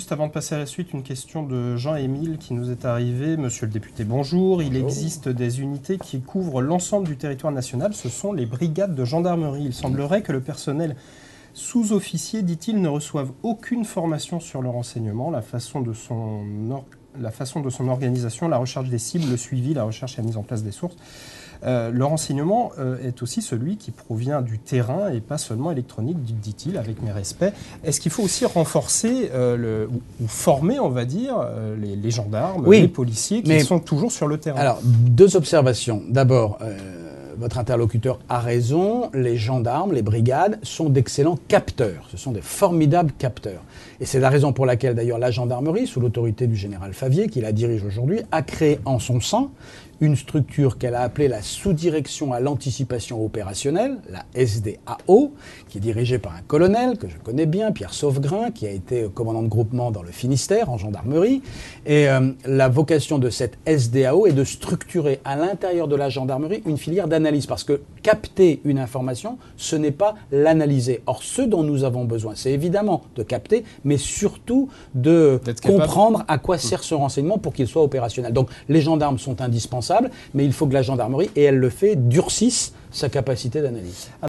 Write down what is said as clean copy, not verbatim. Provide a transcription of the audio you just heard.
Juste avant de passer à la suite, une question de Jean-Émile qui nous est arrivée. Monsieur le député, bonjour. Il existe des unités qui couvrent l'ensemble du territoire national. Ce sont les brigades de gendarmerie. Il semblerait que le personnel sous-officier, dit-il, ne reçoive aucune formation sur le renseignement, la façon de son organisation, la recherche des cibles, le suivi, la recherche et la mise en place des sources. Le renseignement est aussi celui qui provient du terrain et pas seulement électronique, dit-il, avec mes respects. Est-ce qu'il faut aussi renforcer ou former, on va dire, les gendarmes, les policiers qui sont toujours sur le terrain? Alors, deux observations. D'abord, votre interlocuteur a raison, les gendarmes, les brigades sont d'excellents capteurs. Ce sont des formidables capteurs. Et c'est la raison pour laquelle, d'ailleurs, la gendarmerie, sous l'autorité du général Favier, qui la dirige aujourd'hui, a créé en son sein une structure qu'elle a appelée la sous-direction à l'anticipation opérationnelle, la SDAO, qui est dirigée par un colonel que je connais bien, Pierre Sauvegrin, qui a été commandant de groupement dans le Finistère, en gendarmerie. Et la vocation de cette SDAO est de structurer à l'intérieur de la gendarmerie une filière d'analyse, parce que capter une information, ce n'est pas l'analyser. Or, ce dont nous avons besoin, c'est évidemment de capter, mais surtout de comprendre à quoi sert ce renseignement pour qu'il soit opérationnel. Donc, les gendarmes sont indispensables, mais il faut que la gendarmerie, et elle le fait, durcisse sa capacité d'analyse.